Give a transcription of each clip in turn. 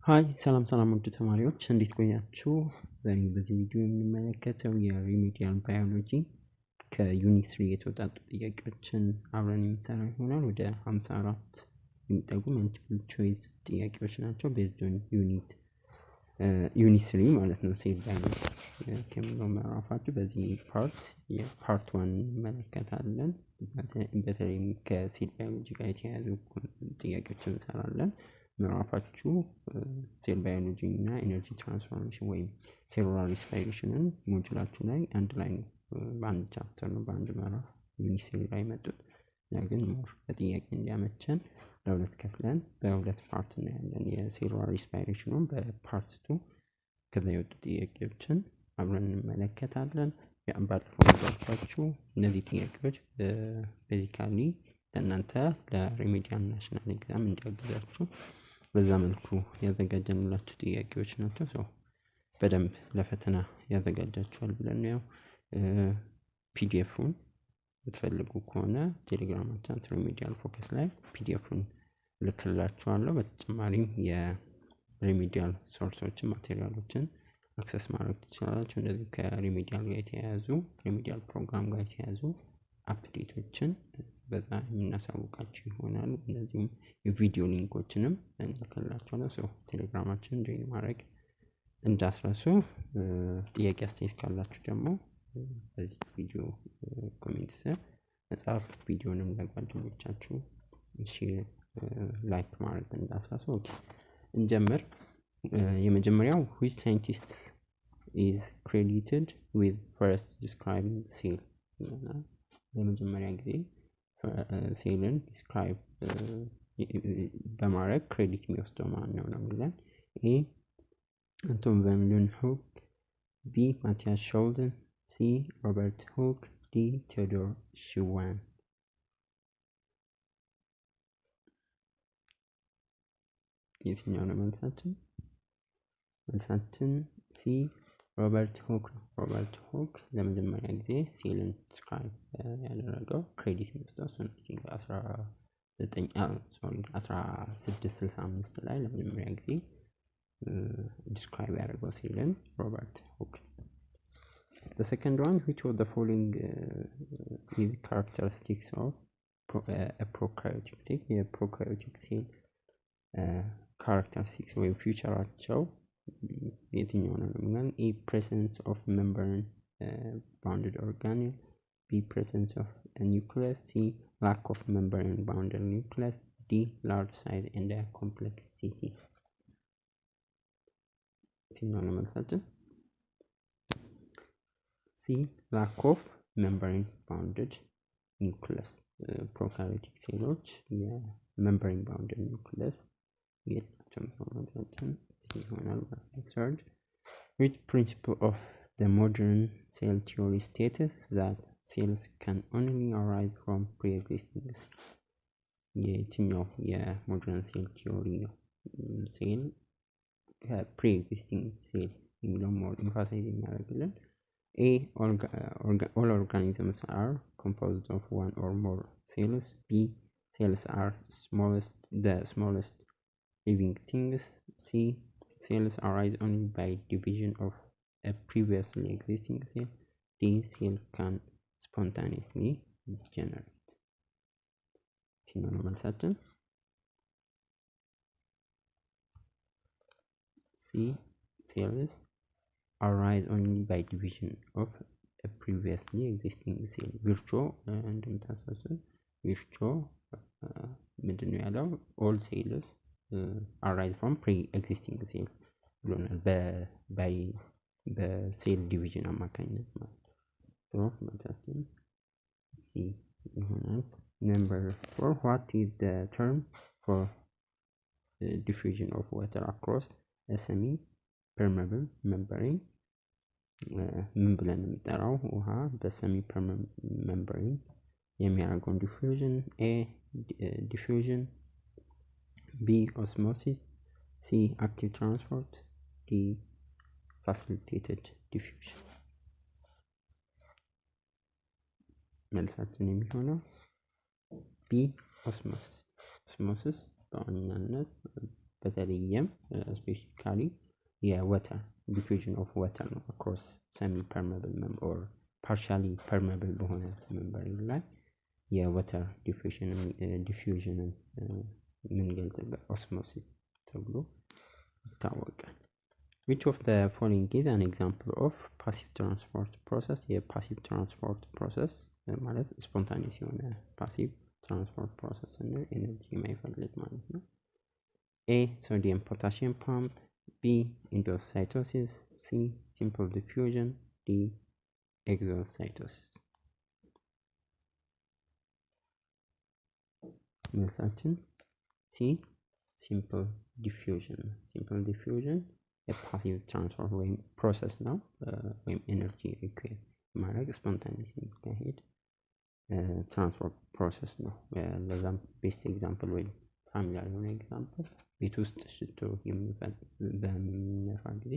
ሃይ ሰላም ውድ ተማሪዎች እንዴት ቆያችሁ? ዛሬ በዚህ ቪዲዮ የምንመለከተው የሪሜዲያል ባዮሎጂ ከዩኒት 3 የተወጣጡ ጥያቄዎችን አብረን የምንሰራ ይሆናል። ወደ 54 የሚጠጉ መልቲፕል ቾይስ ጥያቄዎች ናቸው። ቤዝድ ኦን ዩኒት 3 ማለት ነው። ሴል ባዮሎጂ ከሚለው ምዕራፋችሁ በዚህ ፓርት 1 እንመለከታለን። በተለይም ከሴል ባዮሎጂ ጋር የተያያዙ ጥያቄዎችን እንሰራለን። ምዕራፋችሁ ሴል ባዮሎጂ እና ኤነርጂ ትራንስፎርሜሽን ወይም ሴሉላር ሬስፓይሬሽንን ሞጁላችሁ ላይ አንድ ላይ ነው። በአንድ ቻፕተር ነው፣ በአንድ ምዕራፍ ዩኒት 3 ላይ መጡት። ግን ሞር ለጥያቄ እንዲያመቸን ለሁለት ከፍለን በሁለት ፓርት እናያለን። የሴሉላር ሬስፓይሬሽኑን በፓርት 2 ከዛ የወጡ ጥያቄዎችን አብረን እንመለከታለን። ባለፈው እንዳልኳችሁ እነዚህ ጥያቄዎች ቤዚካሊ ለእናንተ ለሪሜዲያል ናሽናል ኤግዛም እንዲያግዛችሁ በዛ መልኩ ያዘጋጀንላችሁ ጥያቄዎች ናቸው። ሰው በደንብ ለፈተና ያዘጋጃችኋል ብለን ነው። ፒዲኤፉን ብትፈልጉ ከሆነ ቴሌግራማችን ሪሜዲያል ፎከስ ላይ ፒዲኤፉን ልክላችኋለሁ። በተጨማሪም የሪሜዲያል ሶርሶችን ማቴሪያሎችን አክሰስ ማድረግ ትችላላችሁ። እንደዚህ ከሪሜዲያል ጋር የተያያዙ ሪሜዲያል ፕሮግራም ጋር የተያያዙ አፕዴቶችን በዛ የምናሳውቃችሁ ይሆናል። እንደዚሁም የቪዲዮ ሊንኮችንም እንልክላችኋለን። ሰው ቴሌግራማችንን ጆይን ማድረግ እንዳትረሱ። ጥያቄ አስተያየት ካላችሁ ደግሞ በዚህ ቪዲዮ ኮሜንት ስር መጻፍ፣ ቪዲዮንም ለጓደኞቻችሁ ሼር ላይክ ማድረግ እንዳትረሱ። ኦኬ እንጀምር። የመጀመሪያው which scientist is credited with first describing cell? ለመጀመሪያ ጊዜ ሴልን ዲስክራይብ በማድረግ ክሬዲት የሚወስደው ማን ነው የሚለን። ኤ አንቶን ቫን ሊውንሆክ፣ ቢ ማቲያስ ሾልደን፣ ሲ ሮበርት ሁክ፣ ዲ ቴዎዶር ሽዋን። የትኛው ነው መልሳችን? መልሳችን ሲ ሮበርት ሁክ ነው። ሮበርት ሁክ ለመጀመሪያ ጊዜ ሴልን ዲስክራይብ ያደረገው ክሬዲት የሚወስደው እሱ ነው። 1665 ላይ ለመጀመሪያ ጊዜ ዲስክራይብ ያደረገው ሴልን ሮበርት ሁክ። The second one, which of the following is characteristics of a prokaryotic cell? የፕሮካሪዮቲክ ሴል characteristics ወይ ፊውቸራቸው የትኛው ነው የሚለን? A presence of membrane bounded organelle, B presence of a nucleus, C lack of membrane bounded nucleus, D large size and complexity. የትኛው ነው መልሳችን? C lack of membrane bounded nucleus. ፕሮካሪዮቲክ ሴሎች የሜምብሬን ባውንድድ ኒውክሊየስ የላቸውም መልሳችን ይሆናል። Third, which principle of the modern cell theory states that cells can only arise from pre-existing cells? የትኛው የሞደርን ሴል ቲዮሪ ነው ሴል ከፕሪ-ኤግዚስቲንግ ሴል የሚለው ሞር ኢንፋሳይዝ የሚያደርግልን? A all organisms are composed of one or more cells. B cells are the smallest living things. C cells arise only by division of a previously existing cell. D cell can spontaneously generate. የትኛው ነው መልሳችን? C cells arise only by division of a previously existing cell. ቪርቾ እንደምታስታውሱት ቪርቾ ምንድን ነው ያለው? all cells arise from pre-existing cell ብሎናል። በሴል ዲቪዥን አማካኝነት ማለት ነው። መልሳችን ሲ ይሆናል። Number 4, what is the term for diffusion of water across a semi-permeable membrane? ምን ብለን የምንጠራው ውሃ በሰሚ ፐርሜብል ሜምብሬን የሚያደርገውን ዲፊውዥን? ኤ ዲፊውዥን፣ ቢ ኦስሞሲስ፣ ሲ አክቲቭ ትራንስፖርት፣ ዲ ፋሲሊቴትድ ዲፊውዥን። መልሳችን የሚሆነው ቢ ኦስሞሲስ። ኦስሞሲስ በዋነኛነት በተለይም ስፔሲፊካሊ የወተር ዲፊውዥን ኦፍ ወተር ነው አክሮስ ሰሚ ፐርሜብል ኦር ፓርሻሊ ፐርሜብል በሆነ ሜምብሬን ላይ የወተር ዲፊውዥንን የምንገልጽበት ኦስሞሲስ ተብሎ ይታወቃል። Which of the following is an example of passive transport process? የፓሲቭ ትራንስፖርት ፕሮሰስ ማለት ስፖንታኒየስ የሆነ ፓሲቭ ትራንስፖርት ፕሮሰስ እና ኤነርጂ የማይፈልግ ማለት ነው። A sodium potassium pump, B endocytosis, C simple diffusion, D exocytosis. መልሳችን C simple diffusion። simple diffusion የፓሲቭ ትራንስፖርት ወይም ፕሮሰስ ነው ወይም ኤነርጂ ሪኩዌር ማድረግ ስፖንታኒየስ የሚካሄድ ትራንስፖርት ፕሮሰስ ነው። ለዛም ቤስት ኤግዛምፕል ወይም ፋሚሊያር የሆነ ኤግዛምፕል ቤት ውስጥ ሽቶ በምንነፋ ጊዜ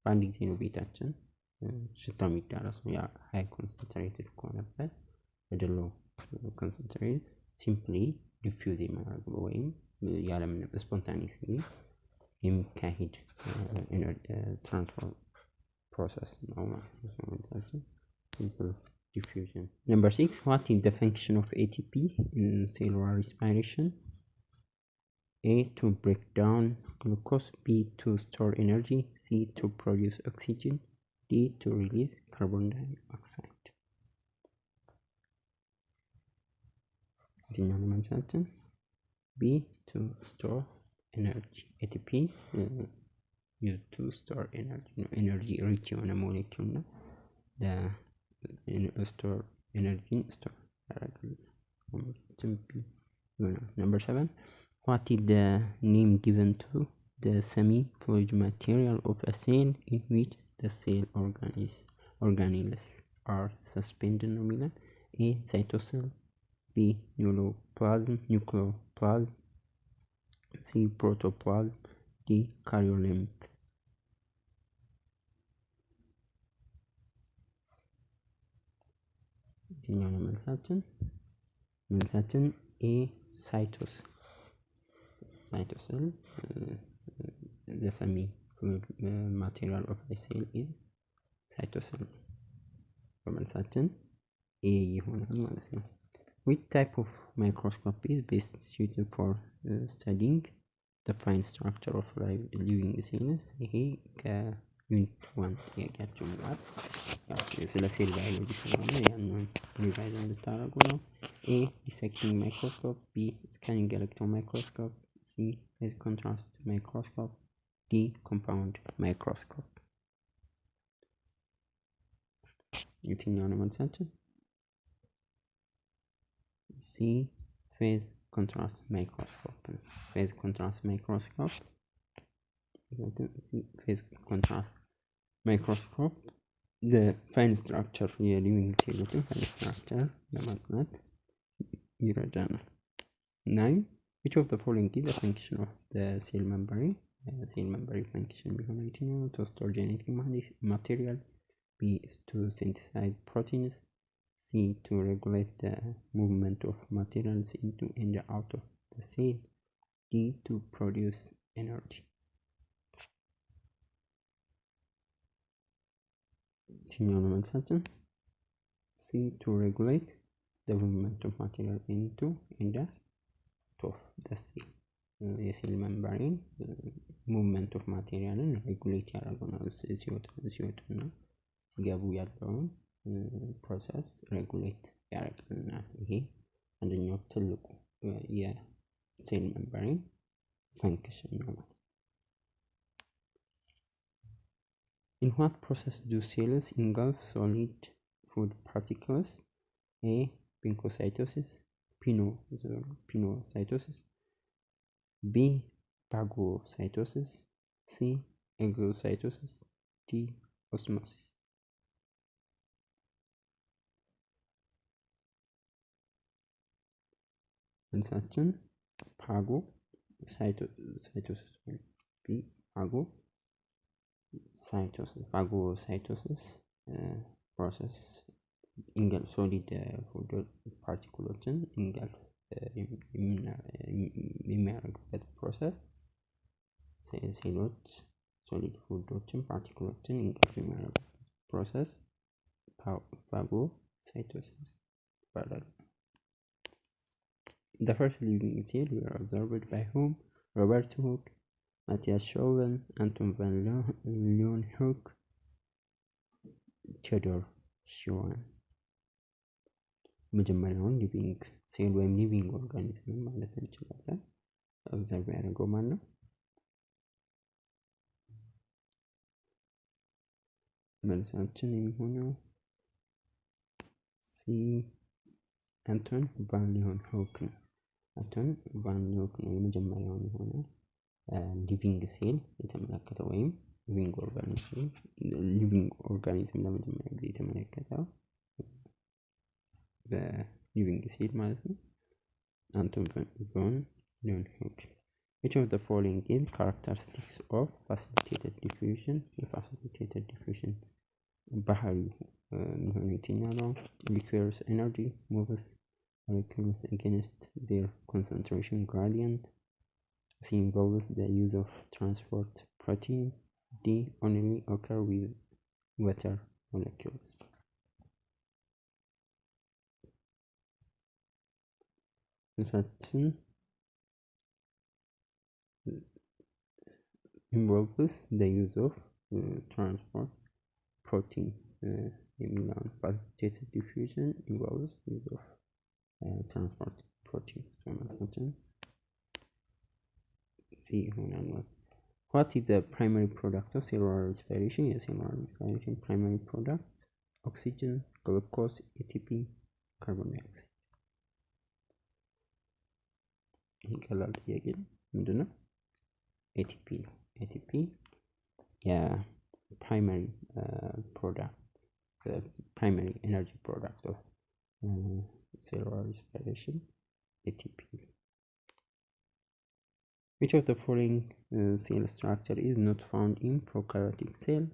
በአንድ ጊዜ ነው ቤታችን ሽታው የሚዳረስ ነው። ያ ሃይ ኮንሰንትሬትድ ከሆነበት ወደ ሎ ኮንሰንትሬት ሲምፕሊ ዲፊውዝ የማያደርገው ወይም ያለምንም ስፖንታኒየስሊ የሚካሄድ ትራንስፖርት ፕሮሰስ ነው ማለት ነው። ሲምፕል diffusion. Number 6, what is the function of ATP in cellular respiration? A to break down glucose, B to store energy, C to produce oxygen, D to release carbon dioxide. B to store energy. ATP used to store energy. Energy rich on a molecule. Store energy store. Number 7, what is the name given to the semi-fluid material of a cell in which the cell organelles are suspended? A cytosol, B nucleoplasm, C protoplasm, D karyolymph. የትኛው ነው መልሳችን ኤ ሳይቶስል the semi fluid material of a cell is cytosol መልሳችን ኤ ይሆናል ማለት ነው። Which type of microscope is best suited for studying the fine structure of living cells? ይሄ ከዩኒት 1 ጥያቄያቸው ጋር ስለ ሴል ባዮሎጂ ስለሆነ ያንን ሪቫይዝ እንድታደርጉ ነው። A dissecting microscope, B scanning electron microscope, C phase contrast microscope, D compound microscope. የትኛው ነው መልሳችን? C phase contrast microscope. Phase contrast microscope. Phase contrast microscope the fine structure የሊቪንግ ሴሎችን fine structure ለማጥናት ይረዳናል። 9, which of the following is the function of the cell membrane? cell membrane function የሚሆነው የትኛው ነው? To store genetic material, B to synthesize proteins, C to regulate the movement of materials into and out of the cell, D to produce energy. የትኛው ነው መልሳችን? C to regulate the movement of material into and out of the cell. የሴል ሜምብሬን ሙቭመንት ኦፍ ማቴሪያልን ሬጉሌት ያደርገናል። ሲወጡና ሲገቡ ያለውን ፕሮሰስ ሬጉሌት ያደርግልናል። ይሄ አንደኛው ትልቁ የሴል ሜምብሬን ፈንክሽን ነው። In what process do cells engulf solid food particles? A pincocytosis, pinocytosis, B phagocytosis, C exocytosis, D osmosis. መልሳችን ፓጎሳይቶሲስ B phagocytosis process engulf solid food particles engulf የሚያደርግበት ፕሮሰስ ሴሎች ሶሊድ ፉዶችን ፓርቲክሎችን ኢንቀርስ የሚያደርጉ ፕሮሰስ ፋጎሳይቶሲስ ይባላል። The first living cell were observed by whom? Robert Hooke, Matthias Schoven, Anton van Leeuwenhoek, ቴዎዶር ሽዋን መጀመሪያውን ሊቪንግ ሴል ወይም ሊቪንግ ኦርጋኒዝም ማለት እንችላለን ኦብዘርቭ ያደረገው ማን ነው? መልሳችን የሚሆነው ሲ አንቶን ቫን ሊeuwenhoek ነው። አንቶን ቫን ሊeuwenhoek ነው የመጀመሪያውን የሆነ ሊቪንግ ሴል የተመለከተው ወይም ሊቪንግ ኦርጋኒዝም ለመጀመሪያ ጊዜ የተመለከተው በሊቪንግ ሴል ማለት ነው አንቶን ቫን ሊeuwenhoek። Which of the following is characteristics of facilitated diffusion? Facilitated diffusion ባህሪው የሚሆነው የትኛው ነው? Liquor's energy moves molecules against their concentration gradient. C involves the use of transport protein. D only occur with water molecules. Certain involves the use of transport protein. Facilitated diffusion involves use of transport protein. C ይሆናል። What is the primary product of cellular respiration? Cellular respiration primary products oxygen, glucose, ATP, carbon dioxide. ይህ ቀላል ጥያቄ ነው። ምንድነው? ATP ነው። ATP primary product, the primary energy product of cellular respiration, ATP. Which of the following cell structure is not found in prokaryotic cell?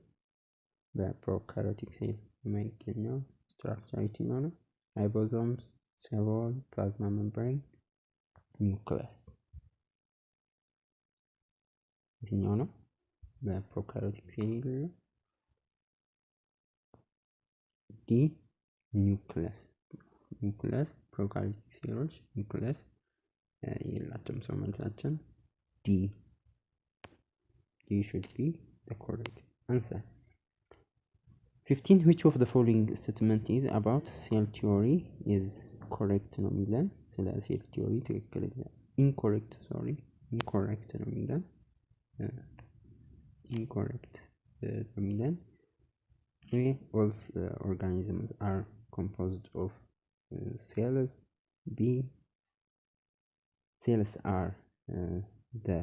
The prokaryotic cell የሚገኘው structure የትኛው ነው? Ribosomes, cell wall, plasma membrane, nucleus. የትኛው ነው? በፕሮካሪዮቲክ ሴል ነው። ዲ ኒውክለስ ፕሮካሪዮቲክ ሴሎች ኒውክለስ የላቸውም። ሰው መልሳችን ዲ should be the correct answer. 15 which of the following statement is about cell theory is correct ነው የሚለን ስለ ሴል ቲዮሪ ትክክለኛ incorrect ነው የሚለን incorrect የሚለን all organisms are composed of cells. B cells are the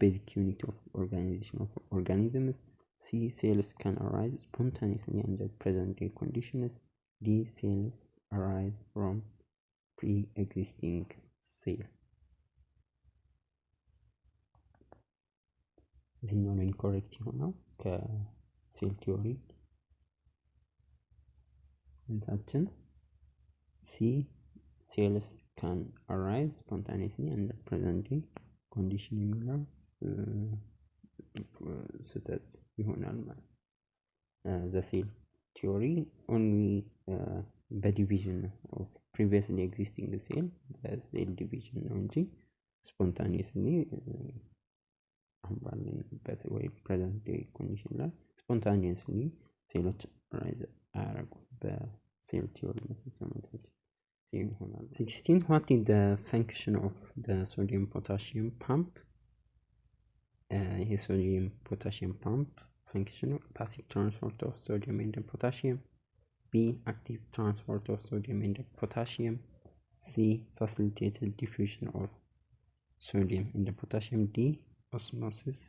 basic unit of organization of organisms. C cells can arise spontaneously under present day conditions. D cells arise from pre-existing cell. እዚህኛው ነው ኢንኮሬክት የሆነው ከሴል ቲዮሪ መልሳችን ሲ cells can arise spontaneously under present day condition የሚለው ስህተት ይሆናል ማለት the cell theory only በዲቪዥን of previously existing cell cell division ነው እንጂ spontaneously ባለንበት ወይ present day condition ላይ spontaneously ሴሎች ራይዝ አያደርጉም በሴል ቲዮሪ መሰረት ይሆናል። 16 what is the function of the sodium potassium pump? ይሄ sodium potassium pump function passive transport of sodium and potassium. B active transport of sodium and potassium. C facilitated diffusion of sodium and potassium. D osmosis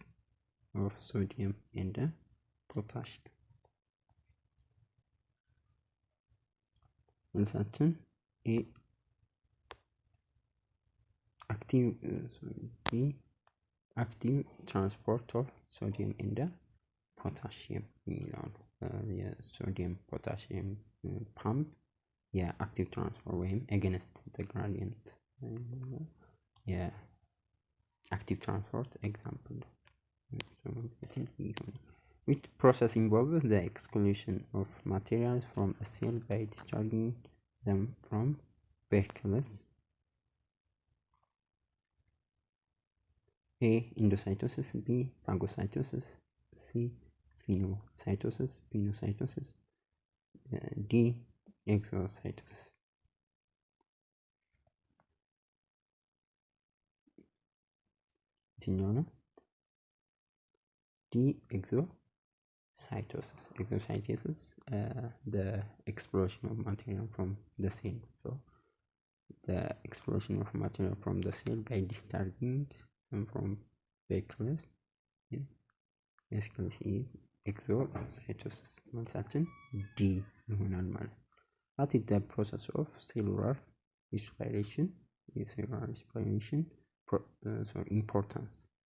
of sodium and potassium. መልሳችን A active transport of sodium and potassium የሚለው የሶዲየም ፖታሲየም ፓምፕ የአክቲቭ ትራንስፈር ወይም against the gradient active transport example which process involves the exclusion of materials from a cell by discharging them from vehicles. A. Endocytosis, B. phagocytosis, C. phagocytosis, pinocytosis, D. exocytosis. D. exocytosis. Exocytosis, the explosion of material from the cell. So the explosion of material from the cell by discharging them from vehicles basically exocytosis. መልሳችን D ይሆናል ማለት ነው። What is the process of cellular respiration? Cellular respiration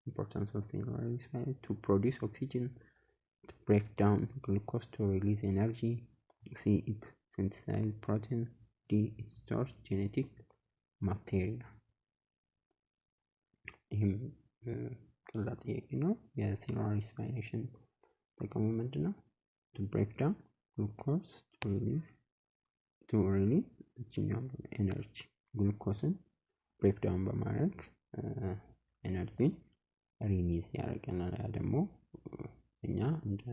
importance of cellular respiration: to produce oxygen, to break down glucose, to release energy. C. It synthesizes protein. D. It stores genetic material. ይህም ቀላል ጥያቄ ነው። የሴሉላር ሪስፓይሬሽን ጥቅሙ ምንድን ነው? to break down glucose, to release ኤነርጂ ግሉኮስን ብሬክ ዳውን በማድረግ ኤነርጂን ሪሊዝ ያደርገናል። ያ ደግሞ እኛ እንደ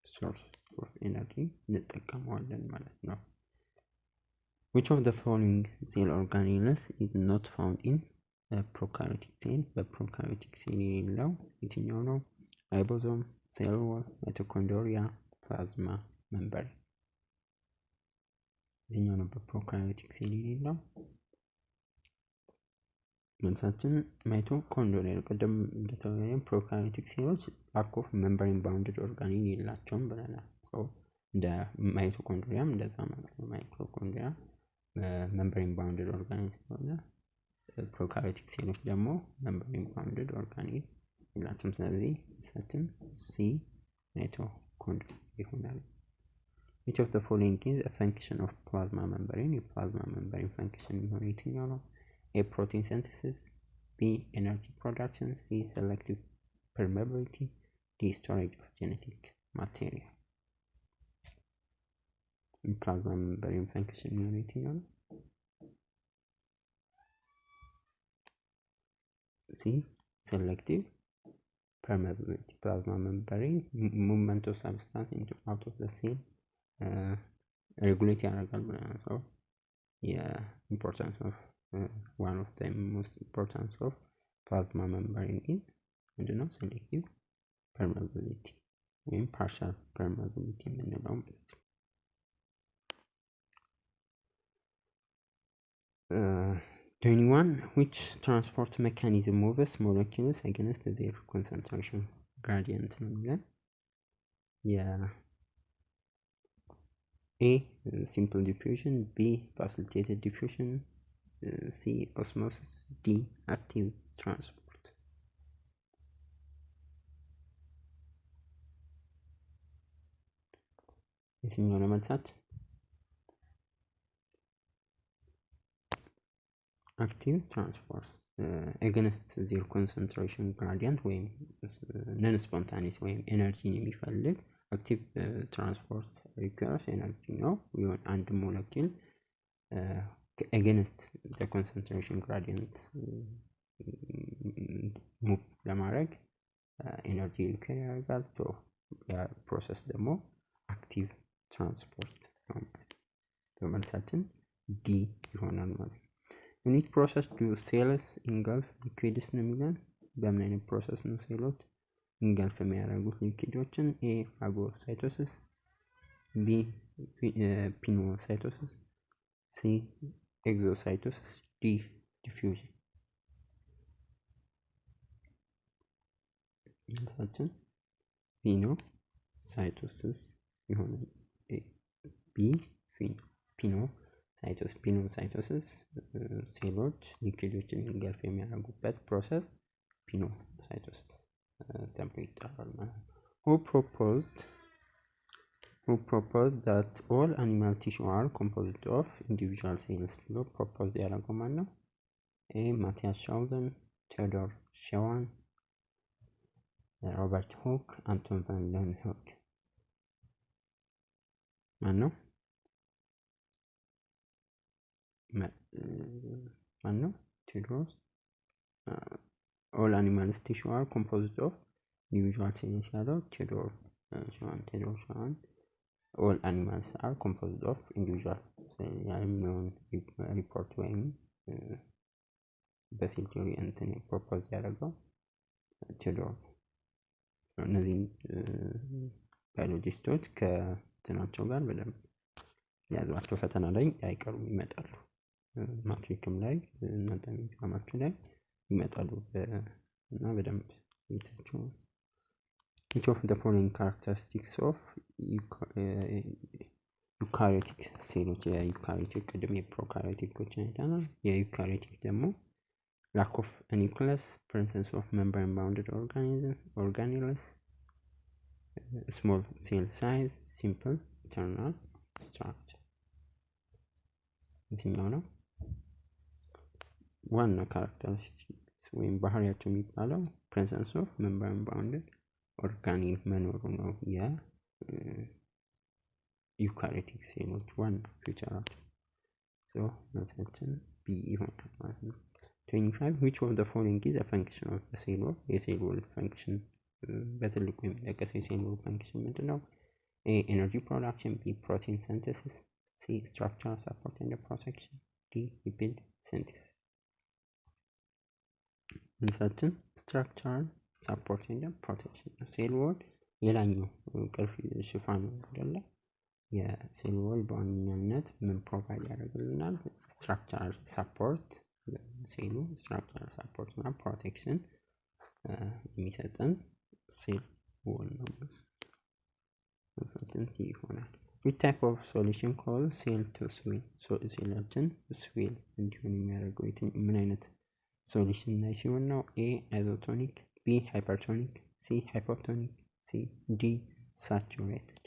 ሶርስ ኦፍ ኤነርጂ እንጠቀመዋለን ማለት ነው። which of the following cell organelles is not found in ፕሮካሪዮቲክ ሴል? በፕሮካሪዮቲክ ሴል የሌለው የትኛው ነው? ራይቦዞም፣ ሴል ዋል፣ ማይቶኮንድሪያ፣ ፕላዝማ ሜምብሬን። የትኛው ነው በፕሮካሪዮቲክ ሴል የሌለው? መልሳችን ማይቶኮንድሪያ። ቀደም እንደተባለው ፕሮካሪዮቲክ ሴሎች ላክ ኦፍ ሜምብሬን ባውንድድ ኦርጋኔል የላቸውም ብለናል። እንደ ማይቶኮንድሪያም እንደዛ ማለት ነው። ማይቶኮንድሪያ ሜምብሬን ባውንድድ ኦርጋኔል ስለሆነ ፕሮካሪዮቲክ ሴሎች ደግሞ ሜምብሬን ባውንድድ ኦርጋኔል የላቸውም። ስለዚህ መልሳችን ሲ ማይቶኮንድሪያ ይሆናል። which of the following is a function of plasma membrane? የፕላዝማ ሜምብሬን ፈንክሽን የሚሆነው የትኛው ነው? A. protein synthesis, B. energy production, C. selective permeability, D. storage of genetic material. የፕላዝማ ሜምብሬን ፈንክሽን የሚሆነው የትኛው ነው? C. selective permeability. plasma membrane movement of substance into out of the cell regulate ያደርጋል ብለናል። so importance of one of the most importance of plasma membrane is ምንድነው? selective permeability ወይም partial permeability የምንለው ማለት ነው። which transport mechanism moves molecules against their concentration gradient ነው የሚለን። A. simple diffusion, B. facilitated diffusion, C. osmosis, D. active transport. የትኛው ነው መልሳችን? active transport against their concentration gradient ወይም non spontaneous ወይም ኤነርጂን የሚፈልግ active transport requires energy ነው። ይሁን አንድ ሞለኪል against the concentration gradient ሙቭ ለማድረግ ኤነርጂ ሪኳየር ያደርጋል። ያ ፕሮሰስ ደግሞ active transport ነው ማለት ነው። መልሳችን ዲ ይሆናል ማለት ነው። ዩኒት ፕሮሰስ ዱ ሴልስ ኢንጋልፍ ሊኩዊድስ ነው የሚለን። በምን አይነት ፕሮሰስ ነው ሴሎች ኢንጋልፍ የሚያደርጉት ሊኩዊዶችን? ኤ ፋጎሳይቶሲስ፣ ቢ ፒኖሳይቶሲስ፣ ሲ ኤግዞሳይቶሲስ፣ ዲ ዲፊውዥን። መልሳችን ፒኖሳይቶሲስ ይሆናል። ቢ ፒኖሳይቶሲስ ሴሎች ሊኩዊዶችን ኢንጋልፍ የሚያደርጉበት ፕሮሰስ ፒኖሳይቶሲስ ተብሎ ይጠራል ማለት ነው። who proposed that all animal tissue are composed of individual cells ብሎ ፕሮፖዝ ያደረገው ማን ነው? ኤ ማቲያስ ሻውዘን፣ ቴዎዶር ሸዋን፣ ሮበርት ሁክ፣ አንቶን ቫን ሎንሆክ። ማነው ቴዎዶር all animals tissue are composed of individual cells ያለው ቴዎዶር ሸዋን all animals are composed of individual የሚለውን ሪፖርት ወይም በሴል ቲዮሪ እንትን ፕሮፖዝ ያደረገው ቴዎዶር። እነዚህ ባዮሎጂስቶች ከትናቸው ጋር በደንብ ያዟቸው፣ ፈተና ላይ አይቀሩም፣ ይመጣሉ። ማትሪክም ላይ እናንተ ኤግዛማችሁ ላይ ይመጣሉ እና በደንብ ይታቸው። each of the following characteristics of eukaryotic ሴሎች የዩካሪዮቲክ ቅድም የፕሮካሪዮቲኮችን አይተናል። የዩካሪዮቲክ ደግሞ lack of a nucleus, presence of membrane bounded organelles, small cell size, simple internal structure። እዚህኛው ነው ዋና ካራክተሪስቲክስ ወይም ባህሪያቸው የሚባለው presence of membrane bounded organelle መኖሩ ነው። የዩካሪዮቲክ ሴሎች ዋና ፊቸራቸው መልሳችን ቢ ይሆናል ማለት ነው። 25 which of the following is a function of the cell wall? የሴል ዎል ፈንክሽን በትልቁ የሚጠቀሰው የሴል ዎል ፈንክሽን ምንድነው? A energy production, B protein synthesis, C structural support and protection, D lipid synthesis። መልሳችን structural support and protection። ሴል ዎል የላኛው ቅርፍ ሽፋን አይደለ? የሴል ዎል በዋነኛነት ምን ፕሮቫይድ ያደርግልናል? structural support ሴሉ structural support እና protection የሚሰጠን ሴል ዎል ነው። መስጠትን ይሆናል። which type of solution called cell to swell? ሴላችን ስዌል እንዲሆን የሚያደርገው ምን አይነት ሶሉሽን ላይ ሲሆን ነው? A isotonic, B hypertonic, C hypotonic, C D saturated።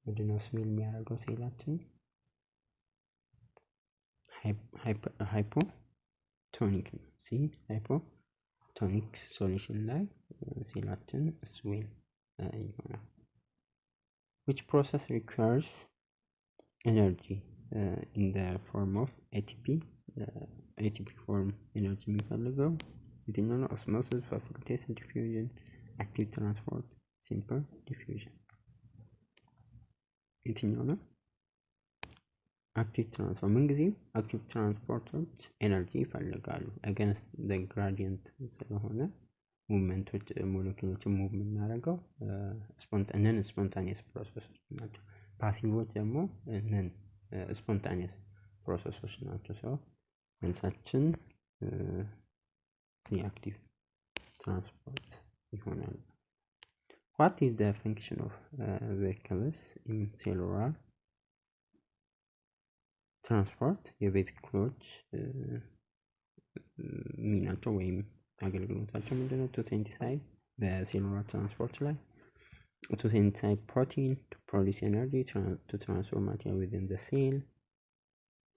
ምንድነው ስዌል የሚያደርገው ሴላችን? ሃይፖቶኒክ ነው። ሲ ሃይፖቶኒክ ሶሉሽን ላይ ሴላችን ስዌል ይሆናል። which process requires energy in the form of ATP? ATP form energy የሚፈልገው የትኛው ነው? osmosis, facilitated diffusion, active transport, simple diffusion። የትኛው ነው? አክቲቭ ትራንስፖርት። ምን ጊዜ አክቲቭ ትራንስፖርቶች ኤነርጂ ይፈልጋሉ against the gradient ስለሆነ ሙቭመንቶች ሞለኪውሎችን ሙቭ የምናደርገው ስፖንታኒየስ ፕሮሰሶች ናቸው። ፓሲቮች ደግሞ ነን ስፖንታኒየስ ፕሮሰሶች ናቸው። ሰው መልሳችን አክቲቭ ትራንስፖርት ይሆናል። what is the function of vesicles in cellular ትራንስፖርት? የቬሲክሎች ሚናቸው ወይም አገልግሎታቸው ምንድነው? to synthesize በሴሉላር ትራንስፖርት ላይ to synthesize protein, to produce energy, to transfer material within the cell,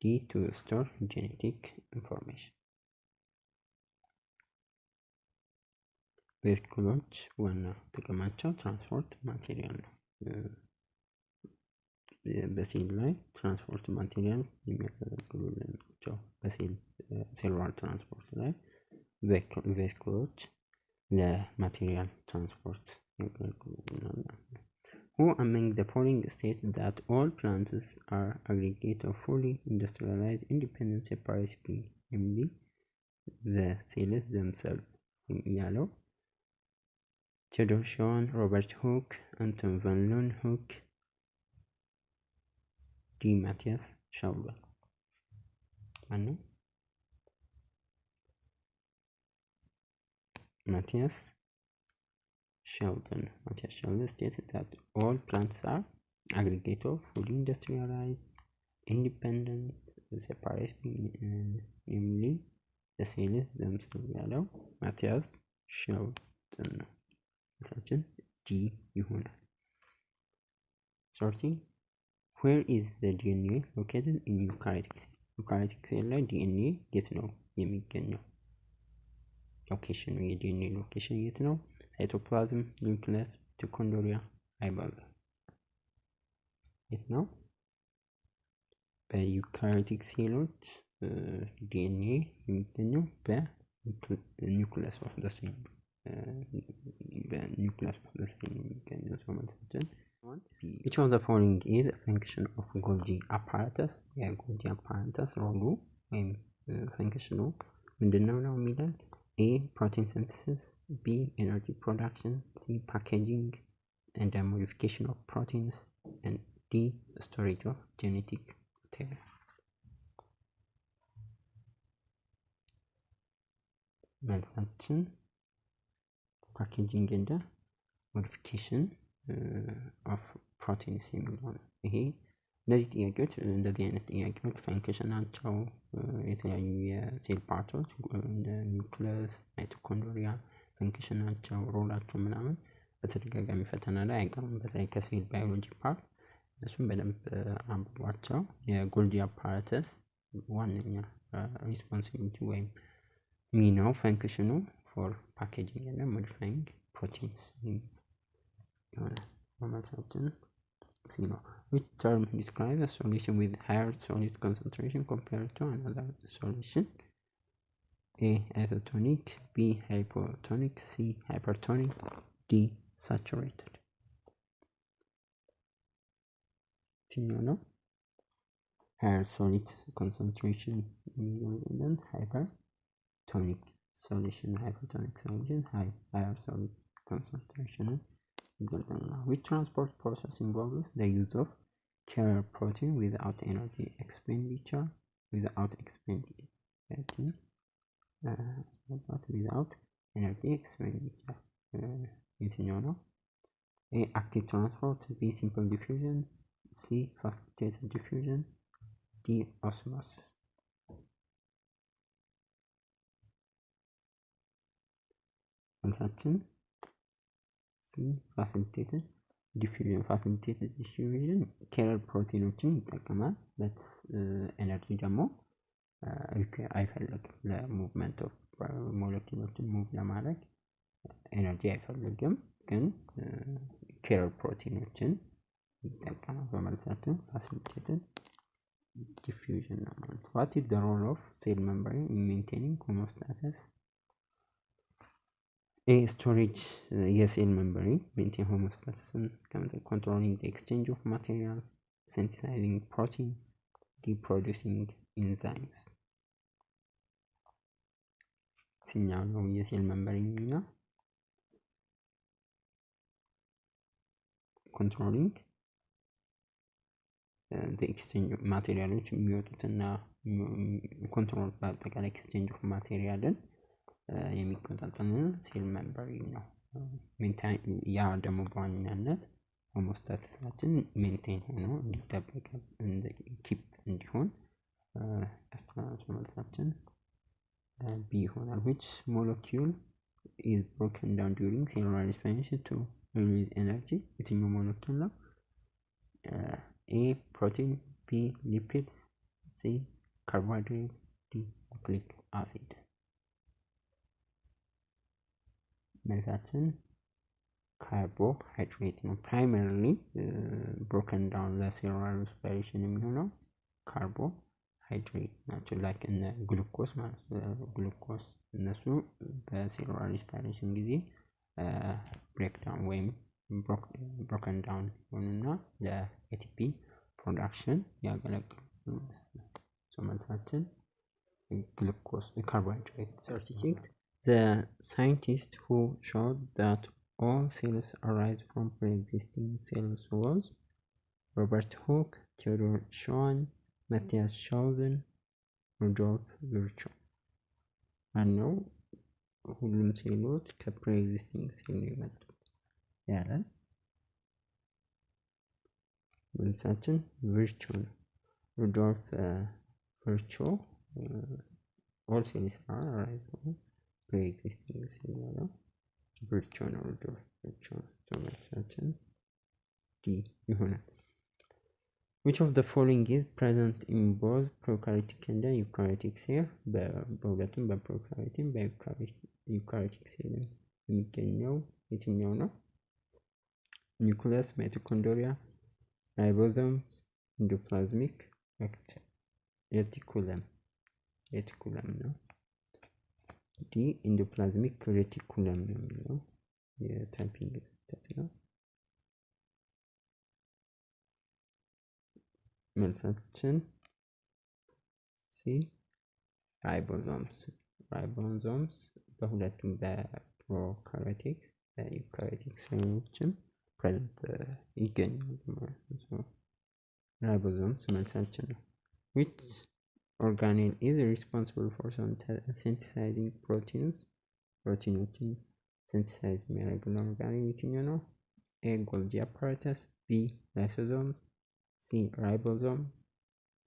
D to store genetic information። ቬሲክሎች ዋና ጥቅማቸው ትራንስፖርት ማቴሪያል ነው። በሴል ላይ ትራንስፖርት ማቴሪያል የሚያገለግሉልን ናቸው። በሴል ሴሉላር ትራንስፖርት ላይ ቬሲክሎች ለማቴሪያል ትራንስፖርት ያገለግሉናል። who among the following state that all plants are aggregate of fully industrialized independent separate being, namely the cells themselves? ያለው ቴዎዶር ሸዋን፣ ሮበርት ሁክ፣ አንቶን ቫን ሎንሆክ፣ ዲ ማቲያስ ሻውለር። ማነው? ማቲያስ ሻውለር። ማቲያስ ሻውለር stated that all plants are aggregate of fully industrialized independent separate being, namely the cells themselves ያለው ማቲያስ ሻውለር ነው። መልሳችን ዲ ይሆናል። 30 where is the DNA located in eukaryotic cell? ዩካሪዮቲክ ሴል ላይ ዲኤንኤ የት ነው የሚገኘው? ሎኬሽኑ የዲኤንኤ ሎኬሽን የት ነው? ሳይቶፕላዝም፣ ኒውክሊየስ፣ ሚቶኮንድሪያ አይባሉ የት ነው? በዩካሪዮቲክ ሴሎች ዲኤንኤ የሚገኘው በኒውክሊየስ ኦፍ ዘ ሴል በኒውክሊየስ ኦፍ ዘ ሴል የሚገኘው ሰው መልሳችን which of the following is a function of Golgi apparatus? የጎልጂ apparatus ሮሉ ወይም ፈንክሽኑ ምንድነው ነው የሚለን? A protein synthesis, B energy production, C packaging and the modification of proteins, and D storage of genetic material. መልሳችን packaging and the modification of proteins የሚለው ነው። ይሄ እነዚህ ጥያቄዎች እንደዚህ አይነት ጥያቄዎች ፈንክሽን ናቸው። የተለያዩ የሴል ፓርቶች እንደ ኒውክሊየስ፣ ማይቶኮንድሪያ ፈንክሽን ናቸው። ሮላቸው ምናምን በተደጋጋሚ ፈተና ላይ አይቀርም። በተለይ ከሴል ባዮሎጂ ፓርት እሱም በደንብ አንብቧቸው። የጎልጂ አፓራተስ ዋነኛ ሪስፖንሲቢሊቲ ወይም ሚናው ፈንክሽኑ ፎር ፓኬጂንግ እና ሞዲፋይንግ ፕሮቲንስ which term describes a solution with higher solid concentration compared to another solution? A isotonic, B hypotonic, C hypertonic, D saturated. ነው higher solid concentration and then hypertonic solution, higher solid concentration. Which transport process involves the use of carrier protein without energy expenditure? Without energy expenditure. የትኛው ነው? A active transport, B simple diffusion, C facilitated diffusion, D osmosis. መልሳችን ፋሲሊቴትድ ዲፊውዥን ኬረር ፕሮቲኖችን ይጠቀማል። በት ኤነርጂ ደግሞ አይፈልግም። ለሙቭመንት ኦፍ ሞለኪውሎችን ሙቭ ለማድረግ ኤነርጂ አይፈልግም፣ ግን ኬረር ፕሮቲኖችን ይጠቀማል። በመልሳችን ፋሲሊቴትድ ዲፊውዥን ነው ማለት። ዋት ኢዝ ዘ ሮል ኦፍ ሴል ሜምብሬን ኢን ሜንቴኒንግ ሆሞስታሲስ? A storage cell membrane maintain homeostasis, controlling the exchange of material, synthesizing protein, reproducing enzymes. ሲኛው ነው የሴል ሜምብሬን ሚና? controlling the exchange of materials የሚወጡትና ኮንትሮል በአጠቃላይ ኤክስቼንጅ ኦፍ ማቴሪያልን የሚቆጣጠር ሴል ሜምብሬን ነው። ያ ደግሞ በዋናነት ሆሞስታሲሳችን ሜንቴን ሆኖ እንዲጠበቅ ኪፕ እንዲሆን አስተዋጽኦ መልሳችን ቢ ይሆናል። which molecule is broken down during cellular respiration to release energy? የትኛው ሞለኪውል ነው? A protein, B lipids, C carbohydrate, D nucleic acids. መልሳችን ካርቦሃይድሬት ነው። ፕራይመሪሊ ብሮከን ዳውን ለሴሉላር ሬስፒሬሽን የሚሆነው ካርቦሃይድሬት ናቸው። ላይክ እነ ግሉኮስ ማለት ነው። ግሉኮስ እነሱ በሴሉላር ሬስፒሬሽን ጊዜ ብሬክዳውን ወይም ብሮከን ዳውን ሆኑና ለኤቲፒ ፕሮዳክሽን ያገለግላሉ። መልሳችን ግሉኮስ ካርቦሃይድሬት። 36 The scientist who showed that all cells arise from pre-existing cells was Robert Hooke, Theodor Schwann, Matthias Schausen, Rudolf Virchow. ማነው ሁሉም ሴሎች ከፕሪ-ኤግዚስቲንግ ሴል የመጡት ያለ? መልሳችን ቪርቾው ነው። ሩዶልፍ ቪርቾው all cells arise from pre-existing cell ነው። ቪርቾው ነው። ሩዶልፍ ቪርቾው። መልሳችን ዲ ይሆናል። which of the following is present in both prokaryotic and eukaryotic cell? በሁለቱም በፕሮካሪዮቲክም በዩካሪዮቲክ ሴል የሚገኘው የትኛው ነው? ኒውክለስ፣ ማይቶኮንድሪያ፣ ራይቦዞምስ፣ ኢንዶፕላዝሚክ ሬቲኩለም ነው። ዲ ኢንዶፕላዝሚክ ሬቲኩለም ነው የሚለው የታይፒንግ ስህተት ነው። መልሳችን ሲ ራይቦዞምስ በሁለቱም በፕሮካሪዮቲክስ በዩካሪዮቲክ ሴሎችም ፕሬዘንት ይገኛሉ ማለት ነው። ራይቦዞምስ መልሳችን ነው። which organelle is responsible for synthesizing ፕሮቲኖችን ሲንተሳይዝ የሚያደርግልን ኦርጋኔል የትኛው ነው? ኤ ጎልጂ አፓራተስ፣ ቢ ላይሶዞምስ፣ ሲ ራይቦዞም፣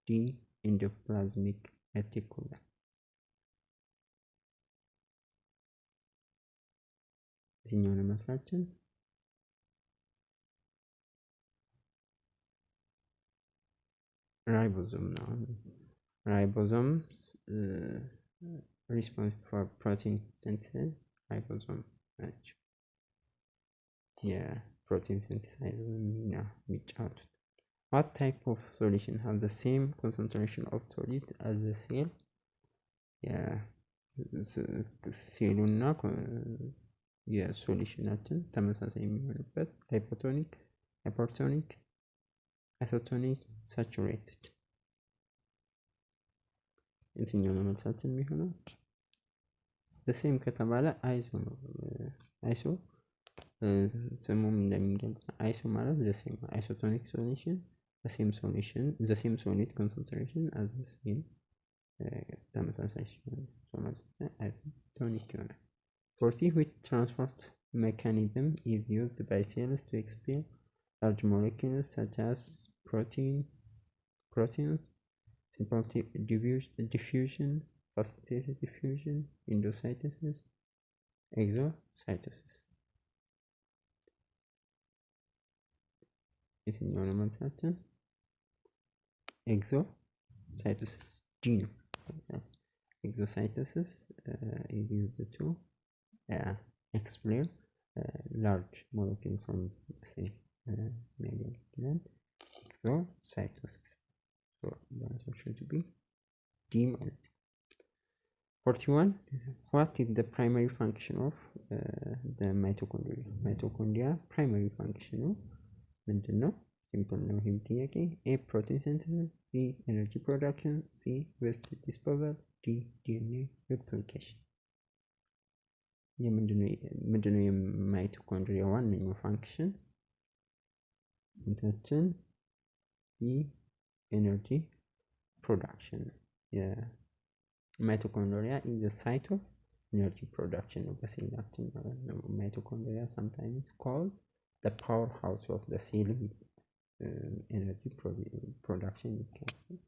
ዲ ኢንዶፕላዝሚክ ሬቲኩለም። የትኛው ነው መልሳችን? ራይቦዞም ነው። ራይቦዞምስ responsible for protein synthesis ራይቦዞም ናቸው የፕሮቲን ሲንተሳይዝ ሚና የሚጫወቱት። what type of solution has the same concentration of solid as the cell? ሴሉና የሶሉሽናችን ተመሳሳይ የሚሆንበት ሃይፖቶኒክ፣ ሃይፐርቶኒክ፣ አይሶቶኒክ፣ ሳቹሬትድ የትኛው ነው መልሳችን የሚሆነው? ሴም ከተባለ አይሶ ነው። አይሶ ስሙም እንደሚገልጽ አይሶ ማለት ዘሴም አይሶቶኒክ ሶሉሽን ዘሴም ሶሉሽን ዘሴም ሶሊድ ኮንሰንትሬሽን አዝ ዘሴም ተመሳሳይ ሲሆን አይሶቶኒክ ይሆናል። 40 which transport mechanism is used by cells to expel large molecules such as proteins, simple diffusion, facilitated diffusion, endocytosis, exocytosis? የትኛው ነው መልሳችን? exocytosis ጂ ነው። exocytosis is used to expel large molecule from the cell mammalian exocytosis. So the answer should be D ማለት ነው። 41 what is the primary function of the mitochondria? mitochondria primary function ምንድን ነው? ሲምፕል ነው ይሄም ጥያቄ። ኤ ፕሮቲን ሲንተሲስ፣ ቢ ኤነርጂ ፕሮዳክሽን፣ ሲ ዌስት ዲስፖዛል፣ ዲ ዲኤንኤ ሬፕሊኬሽን። ምንድነው የማይቶኮንድሪያ ዋነኛው ፋንክሽን? እንታችን ቢ ኤነርጂ ፕሮዳክሽን። የማይቶኮንድሪያ ኢዝ ዘ ሳይት ኦፍ ኤነርጂ ፕሮዳክሽን ነው በሴላችን ማለት ነው። ማይቶኮንድሪያ sometimes called the powerhouse of the cell energy production ይካሄዳል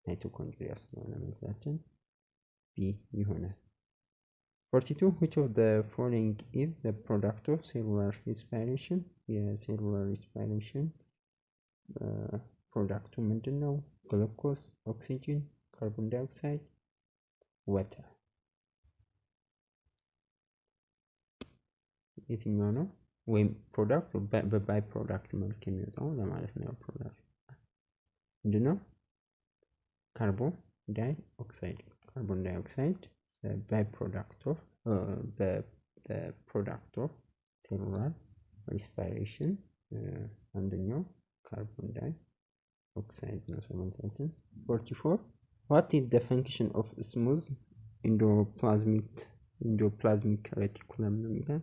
ማይቶኮንድሪያ ስለሆነ መልሳችን ቢ ይሆናል። 42 which of the following is the product of cellular respiration? የሴሉላር ሪስፓይሬሽን ፕሮዳክቱ ምንድን ነው? ግሉኮስ፣ ኦክሲጅን፣ ካርቦን ዳይኦክሳይድ፣ ወተር። የትኛው ነው? ወይም ፕሮዳክት በባይ ፕሮዳክት መልክ የሚወጣው ለማለት ነው። ፕሮዳክት ምንድነው? ካርቦን ዳይኦክሳይድ ባይ ፕሮዳክት ኦፍ ሴሉላር ሪስፓይሬሽን አንደኛው ካርቦን ዳይኦክሳይድ ነው። ሰሞንታችን 44 what is the function of smooth endoplasmic reticulum ነው የሚለው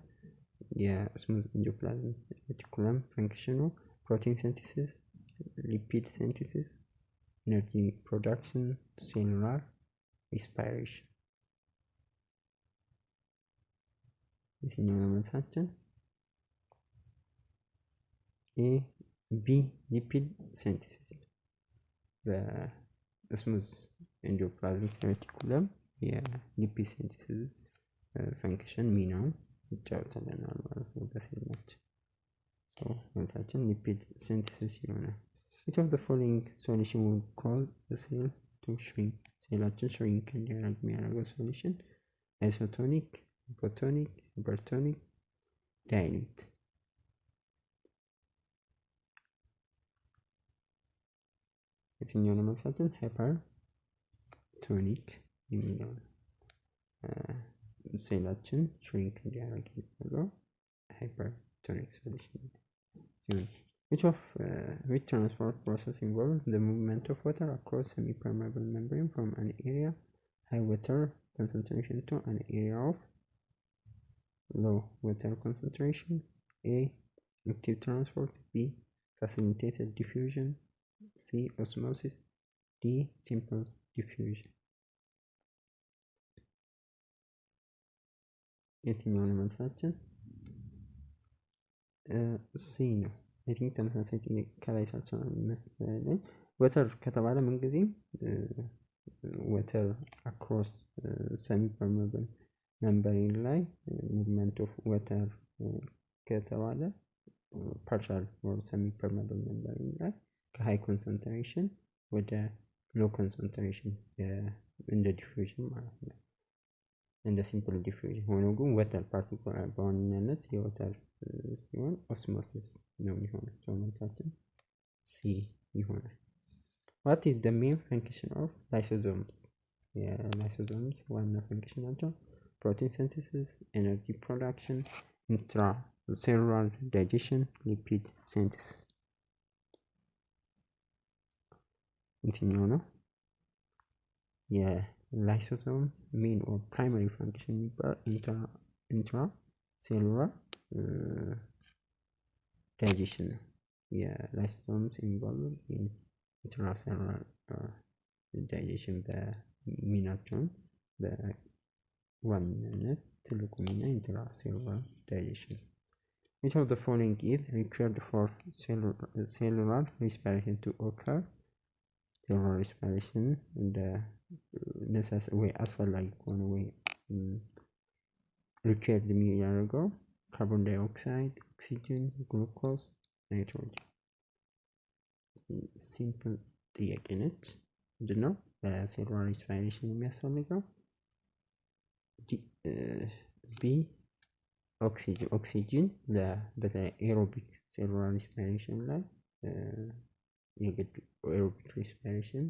የስሙዝ ኢንዶፕላዝሚክ ሬቲኩለም ፈንክሽኑ ፕሮቲን ሲንተሲስ፣ ሊፒድ ሲንተሲስ፣ ኤነርጂ ፕሮዳክሽን፣ ሴሉላር ሪስፓይሬሽን። የትኛው ነው መልሳችን? ኤ ቢ ሊፒድ ሲንተሲስ። በስሙዝ ኢንዶፕላዝሚክ ሬቲኩለም የሊፒድ ሲንተሲስ ፈንክሽን ሚናው ይጫወታልናል ማለት ነው በሴላችን። መልሳችን ሊፒድ ሲንተሲስ ይሆናል። which of the following solution will cause the cell to shrink? ሴላችን shrink እንዲያደርግ የሚያደርገው solution isotonic, hypotonic, hypertonic, dilute. የትኛው ነው መልሳችን? ሃይፐርቶኒክ የሚለው ሴላችን shrink እንዲያደርግ የሚያደርገው hypertonic solution ሲሆን which transport process involves the movement of water across semi-permeable membrane from an area high water concentration to an area of low water concentration? A. Active transport. B. Facilitated diffusion. C. Osmosis. D. Simple diffusion. የትኛው ነው መልሳችን? ሲ ነው። አይ ቲንክ ተመሳሳይ ጥያቄ ከላይ ሳቸው መሰለኝ። ወተር ከተባለ ምን ጊዜም ወተር አክሮስ ሰሚ ፐርሜብል membrane ላይ movement of water ከተባለ partial or semi permeable membrane ላይ ከሃይ ኮንሰንትሬሽን ወደ ሎ ኮንሰንትሬሽን እንደ ዲፊውዥን ማለት ነው። እንደ ሲምፕል ዲፊውዥን ሆኖ ግን ወተር ፓርቲኩላር በዋነኛነት የወተር ሲሆን ኦስሞሲስ ነው የሚሆነው። ሰውነታችን ሲ ይሆናል። what is the main function of lysosomes? የላይሶሶምስ ዋና ፈንክሽን ናቸው protein synthesis, energy production, intracellular digestion, lipid synthesis. የትኛው ነው? የላይሶሶም ሜን ኦር ፕራይመሪ ፈንክሽን የሚባል intracellular digestion ነው። የላይሶሶምስ involved in intracellular digestion በሚናቸውን በዋናነት ትልቁ ሚና intracellular digestion. Which of the following is required for cellular respiration to occur? cellular respiration the necessary way አስፈላጊ ከሆነ ወይ required የሚያደርገው carbon dioxide, oxygen, glucose, nitrogen. ሲምፕል ጥያቄ ነች። ምንድነው በሴሉላር ሪስፓይሬሽን የሚያስፈልገው? ቢ ኦክሲጅን በኤሮቢክ ሴሉላር ሪስፓይሬሽን ላይ የግድ ኤሮቢክ ሪስፓይሬሽን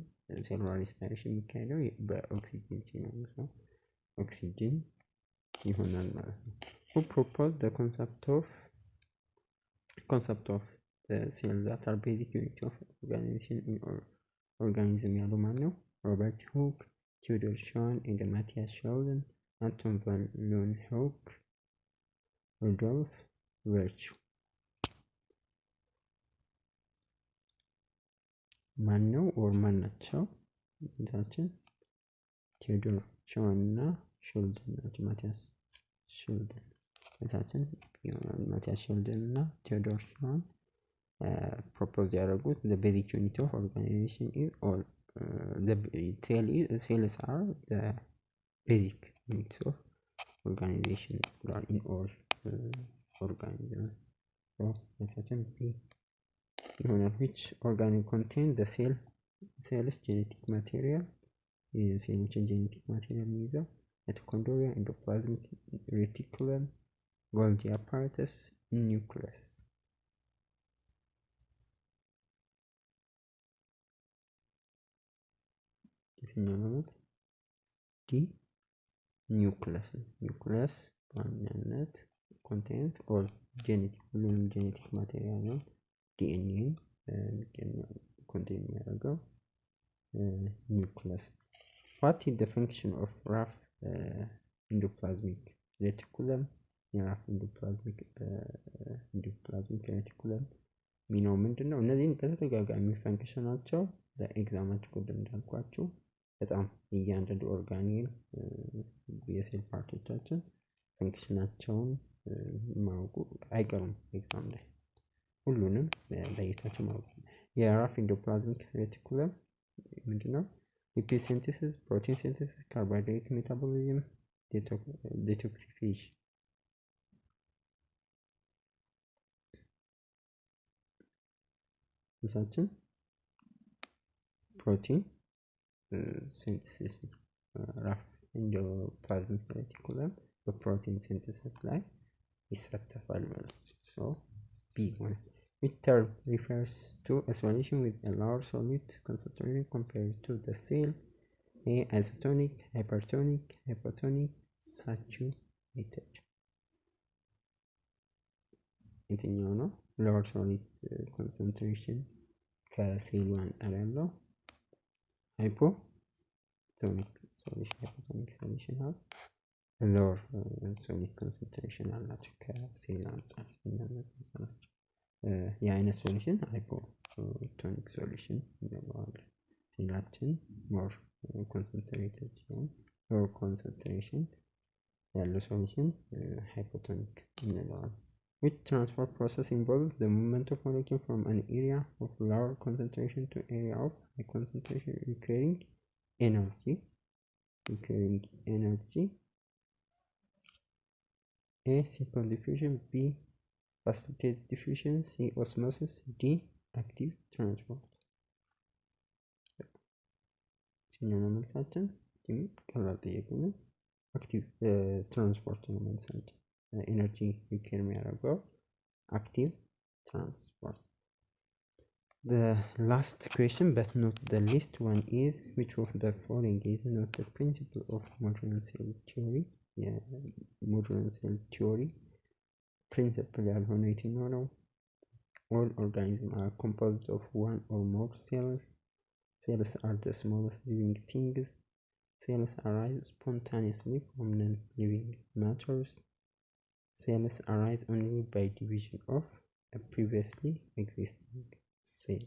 ሴሉላር ሪስፓይሬሽን የሚካሄደው በኦክሲጅን ሲሆን ኦክሲጅን ይሆናል ማለት ነው። who proposed the concept of the cell that are basic unit of organization in organism ያሉ ማን ነው? ሮበርት ሁክ፣ ቲዮዶር ሾን and ማቲያስ ሼልደን፣ አንቶን ቫን ሎንሆክ፣ ሩዶልፍ ቨርቹ። ማን ነው ኦር ማን ናቸው? እንታችን ቲዮዶር ሾን እና ሼልደን ናቸው። ማቲያስ ሼልደን እንታችን ማቲያስ ሼልደን እና ቲዮዶር ሾን proposed ያደረጉት the basic unit of organization is or the cells are the basic units of organization in all organism. So mention B ይሆናል። which organ contain the cell's genetic material? የሴሎችን ጄኔቲክ ማቴሪያል የሚይዘው mitochondria, endoplasmic reticulum, Golgi apparatus, nucleus. የትኛው ነው? ዲ ኒውክለስ። ኒውክለስ በዋናነት ኮንቴንት ኦል ጄኔቲክ ሁሉንም ጄኔቲክ ማቴሪያል ነው። ዲኤንኤ ኮንቴን የሚያደርገው ኒውክለስ። what is the function of rough endoplasmic reticulum? የራፍ endoplasmic reticulum ሚናው ምንድነው? እነዚህን በተደጋጋሚ ፈንክሽናቸው ለኤግዛማችሁ ቅድም እንዳልኳችሁ በጣም እያንዳንዱ ኦርጋኒል የሴል ፓርቶቻችን ፈንክሽናቸውን ማወቁ አይቀርም ኤግዛም ላይ ሁሉንም ለይታችሁ ማወቅ። የራፍ ኢንዶፕላዝሚክ ሬቲኩለም ምንድነው? ሊፒድ ሲንተሲስ፣ ፕሮቲን ሲንተሲስ፣ ካርቦሃይድሬት ሜታቦሊዝም፣ ዲቶክሲፊኬሽን። ምሳችን ፕሮቲን ሲንተሲስ ራፍ ኢንዶፕላዝሚክ ሬቲኩለም በፕሮቲን ሲንተሲስ ላይ ይሳተፋል ማለት ነው። ቢ ሆነ which term refers to a solution with a lower solute concentration compared to the cell? A. Isotonic, hypertonic, hypotonic, saturated. የትኛው ነው lower solute concentration ከሴሉ አንጻር ያለው? hypotonic solution ነው። lower solute concentration አላቸው ከሴል አንጻር ሲነጻጸራቸው። የአይነት ሶሉሽን ሃይፖቶኒክ ሶሉሽን እንለዋለን። ሴላችን ሞር ኮንሰንትሬትድ ሲሆን ሎወር ኮንሰንትሬሽን ያለው ሶሉሽን ሃይፖቶኒክ እንለዋለን። which transport process involves the movement of molecule from an area of lower concentration to area of high concentration requiring energy? A. simple diffusion, B. facilitated diffusion, C. osmosis, D. active transport. ሲነና መልሳችን ቀላል ጥያቄ ነው። አክቲቭ ትራንስፖርት ነው መልሳችን። ኤነርጂ ሪኩዌር የሚያደርገው አክቲቭ ትራንስፖርት። The last question but not the least one is which of the following is not the principle of modern cell theory? modern cell theory principle ያልሆነ የትኛው ነው? all organisms are composed of one or more cells. Cells are the smallest living things. Cells arise spontaneously from non-living matters. Cells arise only by division of a previously existing cell.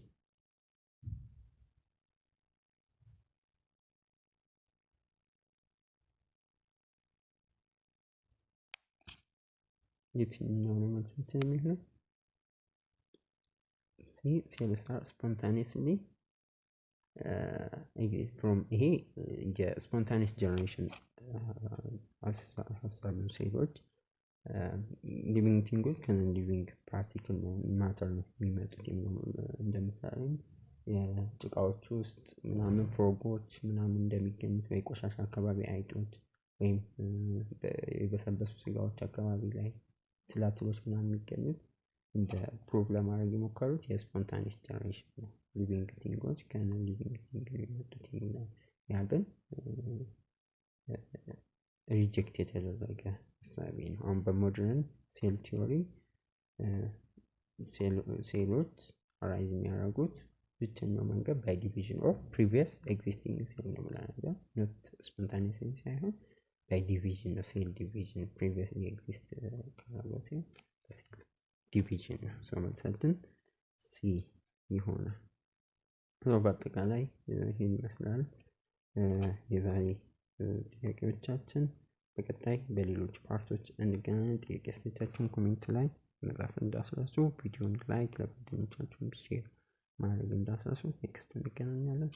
የትኛው ነው መልሳችን የሚሆነው? C. cells are spontaneously from ይሄ የስፖንታኒየስ ጀነሬሽን ሀሳብ ነው። ሴሎች ሊቪንግ ቲንጎች ከነን ሊቪንግ ፓርቲክል ማተር ነው የሚመጡት። እንደምሳሌ የጭቃዎች ውስጥ ምናምን ፍሮጎች ምናምን እንደሚገኙት ወይ ቆሻሻ አካባቢ አይጦች ወይም የበሰበሱ ስጋዎች አካባቢ ላይ ትላትሎች ምናምን የሚገኙት እንደ ፕሩቭ ለማድረግ የሞከሩት የስፖንታኒየስ ጀነሬሽን ነው። ሊቪንግ ቲንጎች ከነን ሊቪንግ ቲንግ የሚመጡት ይላል። ያ ግን ሪጀክት የተደረገ ሀሳቤ ነው። አሁን በሞደርን ሴል ቲዮሪ ሴሎች አራይዝ የሚያደርጉት ብቸኛው መንገድ ባይ ዲቪዥን ኦፍ ፕሪቪየስ ኤግዚስቲንግ ሴል ነው ብለናል። ኖት ስፖንታኒየስ ሳይሆን ባይ ዲቪዥን ነው። ሴል ዲቪዥን ፕሪቪየስሊ ኤግዚስት ካለው ሴል በሴል ዲቪዥን ነው። ሶ መልሳችን ሲ ይሆናል። በአጠቃላይ ይህን ይመስላል የዛሬ ጥያቄዎቻችን። በቀጣይ በሌሎች ፓርቶች እንገናኝ። ጥያቄ አስተያየታችሁን ኮሜንት ላይ መጻፍ እንዳትረሱ። ቪዲዮውን ላይክ ለጓደኞቻችሁ ሼር ማድረግ እንዳትረሱ። ኔክስት እንገናኛለን።